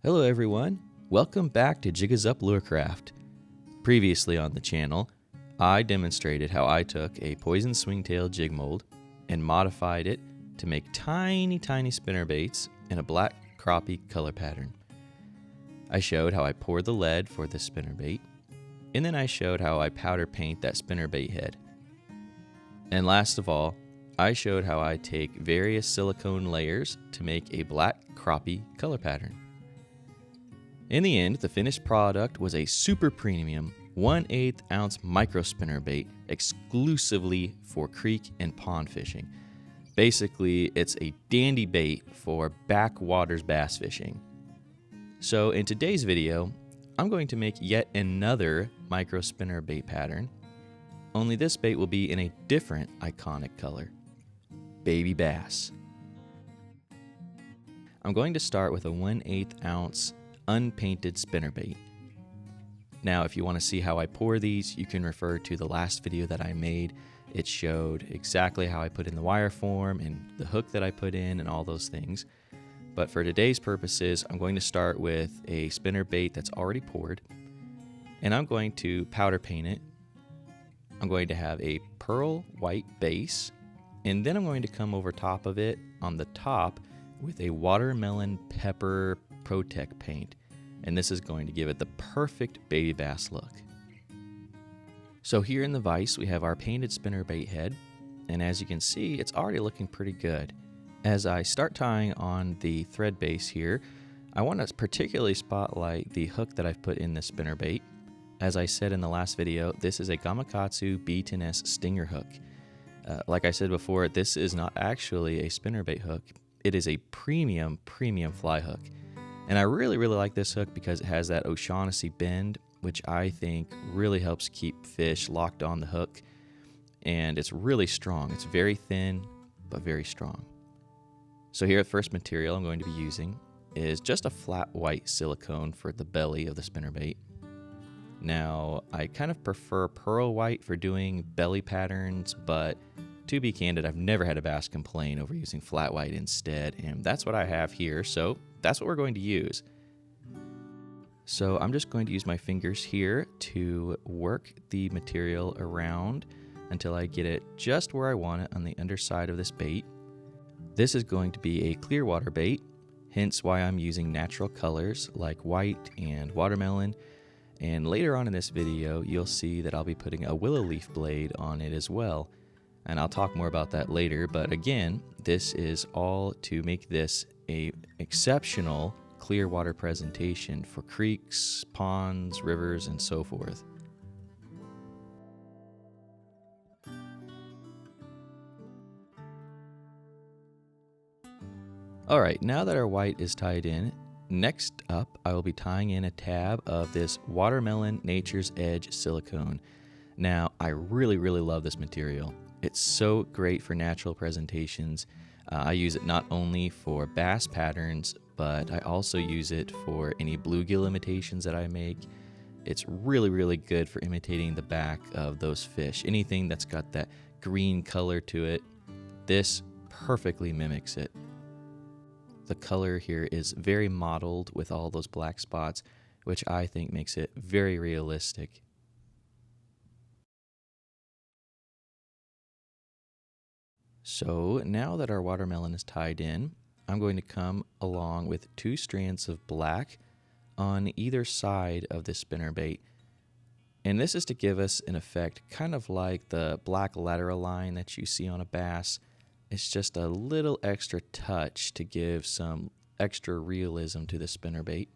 Hello everyone, welcome back to Jiggas Up Lurecraft. Previously on the channel, I demonstrated how I took a poison swingtail jig mold and modified it to make tiny spinnerbaits in a black crappie color pattern. I showed how I poured the lead for the spinnerbait, and then I showed how I powder paint that spinnerbait head. And last of all, I showed how I take various silicone layers to make a black crappie color pattern. In the end, the finished product was a super premium 1/8 ounce micro spinnerbait exclusively for creek and pond fishing. Basically, it's a dandy bait for backwaters bass fishing. So in today's video, I'm going to make yet another micro spinnerbait pattern, only this bait will be in a different iconic color, baby bass. I'm going to start with a 1/8 ounce unpainted spinnerbait. Now, if you want to see how I pour these, you can refer to the last video that I made. It showed exactly how I put in the wire form and the hook that I put in and all those things. But for today's purposes, I'm going to start with a spinnerbait that's already poured, and I'm going to powder paint it. I'm going to have a pearl white base, and then I'm going to come over top of it on the top with a watermelon pepper Protect paint, and this is going to give it the perfect baby bass look. So here in the vise we have our painted spinnerbait head, and as you can see, it's already looking pretty good. As I start tying on the thread base here, I want to particularly spotlight the hook that I've put in the spinnerbait. As I said in the last video, this is a Gamakatsu B10S stinger hook. Like I said before, this is not actually a spinnerbait hook. It is a premium fly hook. And I really like this hook because it has that O'Shaughnessy bend, which I think really helps keep fish locked on the hook. And it's really strong. It's very thin, but very strong. So here, the first material I'm going to be using is just a flat white silicone for the belly of the spinnerbait. Now, I kind of prefer pearl white for doing belly patterns, but to be candid, I've never had a bass complain over using flat white instead, and that's what I have here, so that's what we're going to use. So I'm just going to use my fingers here to work the material around until I get it just where I want it on the underside of this bait. This is going to be a clear water bait, hence why I'm using natural colors like white and watermelon. And later on in this video, you'll see that I'll be putting a willow leaf blade on it as well. And I'll talk more about that later, but again, this is all to make this a exceptional clear water presentation for creeks, ponds, rivers, and so forth. Alright, now that our white is tied in, next up I will be tying in a tab of this Watermelon Nature's Edge silicone. Now, I really love this material. It's so great for natural presentations. I use it not only for bass patterns, but I also use it for any bluegill imitations that I make. It's really good for imitating the back of those fish. Anything that's got that green color to it, this perfectly mimics it. The color here is very mottled with all those black spots, which I think makes it very realistic. So now that our watermelon is tied in, I'm going to come along with 2 strands of black on either side of the spinnerbait. And this is to give us an effect kind of like the black lateral line that you see on a bass. It's just a little extra touch to give some extra realism to the spinnerbait.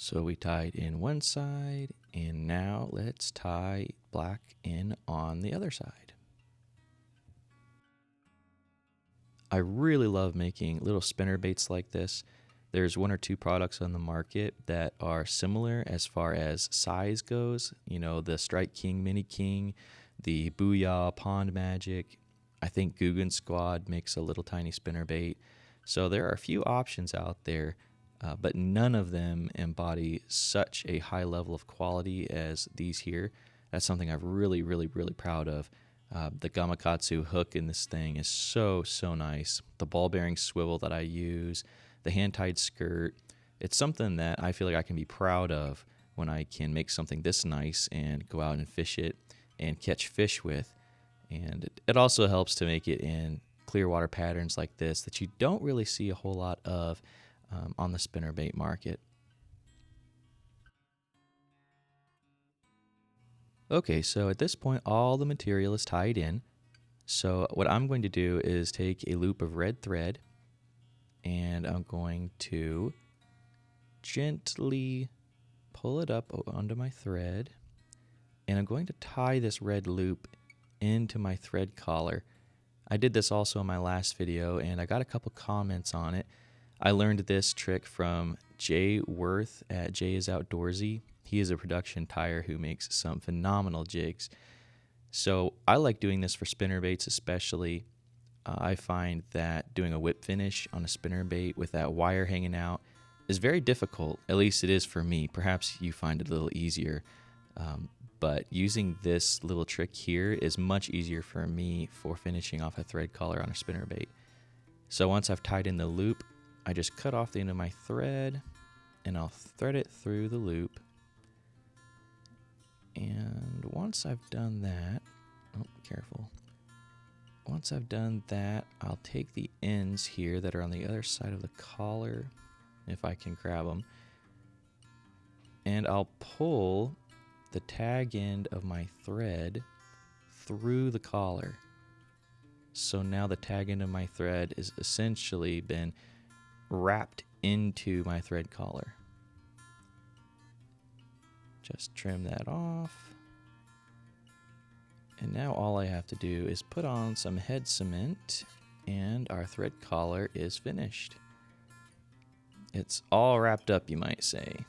So we tied in one side, and now let's tie black in on the other side. I really love making little spinnerbaits like this. There's 1 or 2 products on the market that are similar as far as size goes. You know, the Strike King Mini King, the Booyah Pond Magic. I think Guggen Squad makes a little tiny spinnerbait. So there are a few options out there. But none of them embody such a high level of quality as these here. That's something I'm really proud of. The Gamakatsu hook in this thing is so nice. The ball bearing swivel that I use, the hand-tied skirt, it's something that I feel like I can be proud of when I can make something this nice and go out and fish it and catch fish with. And it also helps to make it in clear water patterns like this that you don't really see a whole lot of on the spinnerbait market. Okay, so at this point all the material is tied in. So what I'm going to do is take a loop of red thread and I'm going to gently pull it up onto my thread, and I'm going to tie this red loop into my thread collar. I did this also in my last video and I got a couple comments on it. I learned this trick from Jay Worth at Jay is Outdoorsy. He is a production tire who makes some phenomenal jigs. So I like doing this for spinnerbaits especially. I find that doing a whip finish on a spinnerbait with that wire hanging out is very difficult. At least it is for me. Perhaps you find it a little easier. But using this little trick here is much easier for me for finishing off a thread collar on a spinnerbait. So once I've tied in the loop, I just cut off the end of my thread and I'll thread it through the loop. And once I've done that, oh, careful. Once I've done that, I'll take the ends here that are on the other side of the collar, if I can grab them, and I'll pull the tag end of my thread through the collar. So now the tag end of my thread is essentially been wrapped into my thread collar. Just trim that off. And now all I have to do is put on some head cement and our thread collar is finished. It's all wrapped up, you might say.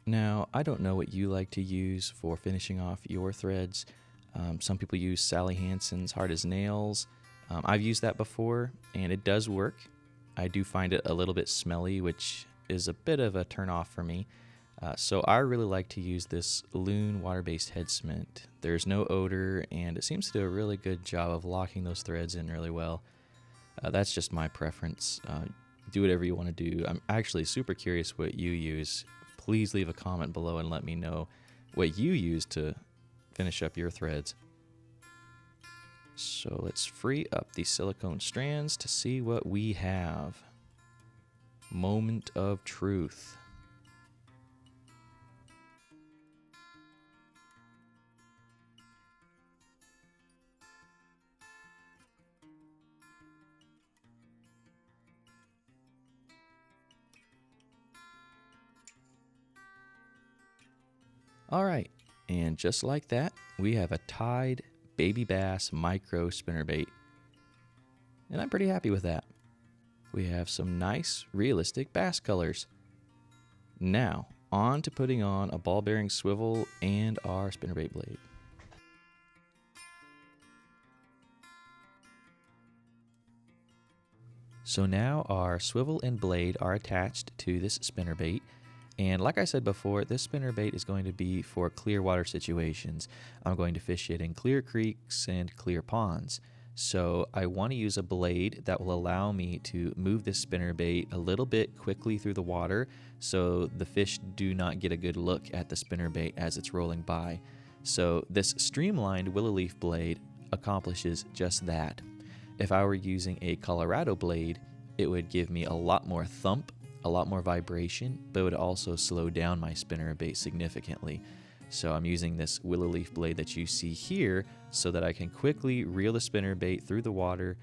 Now, I don't know what you like to use for finishing off your threads. Some people use Sally Hansen's Hard as Nails. I've used that before, and it does work. I do find it a little bit smelly, which is a bit of a turn off for me. So I really like to use this Loon water-based head cement. There's no odor, and it seems to do a really good job of locking those threads in really well. That's just my preference. Do whatever you want to do. I'm actually super curious what you use. Please leave a comment below and let me know what you use to finish up your threads. So let's free up the silicone strands to see what we have. Moment of truth. All right, and just like that, we have a tied baby bass micro spinnerbait. And I'm pretty happy with that. We have some nice, realistic bass colors. Now, on to putting on a ball bearing swivel and our spinnerbait blade. So now our swivel and blade are attached to this spinnerbait. And like I said before, this spinnerbait is going to be for clear water situations. I'm going to fish it in clear creeks and clear ponds. So I want to use a blade that will allow me to move this spinnerbait a little bit quickly through the water so the fish do not get a good look at the spinnerbait as it's rolling by. So this streamlined willow leaf blade accomplishes just that. If I were using a Colorado blade, it would give me a lot more thump, a lot more vibration, but it would also slow down my spinnerbait significantly. So I'm using this willow leaf blade that you see here so that I can quickly reel the spinnerbait through the water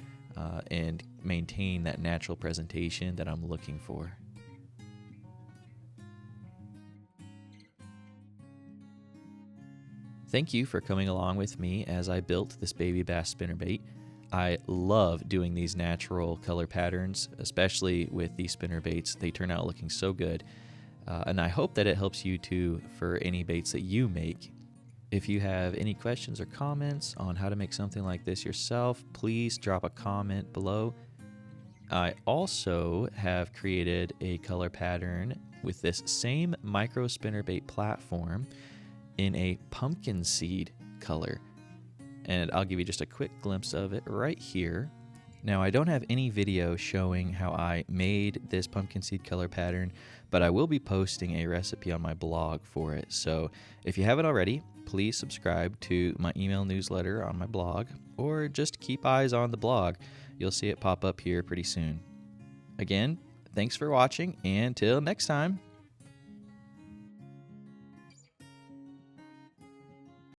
and maintain that natural presentation that I'm looking for. Thank you for coming along with me as I built this baby bass spinnerbait. I love doing these natural color patterns, especially with these spinnerbaits. They turn out looking so good. And I hope that it helps you too for any baits that you make. If you have any questions or comments on how to make something like this yourself, please drop a comment below. I also have created a color pattern with this same micro spinnerbait platform in a pumpkin seed color. And I'll give you just a quick glimpse of it right here. Now, I don't have any video showing how I made this pumpkin seed color pattern, but I will be posting a recipe on my blog for it. So if you haven't already, please subscribe to my email newsletter on my blog, or just keep eyes on the blog. You'll see it pop up here pretty soon. Again, thanks for watching, and till next time.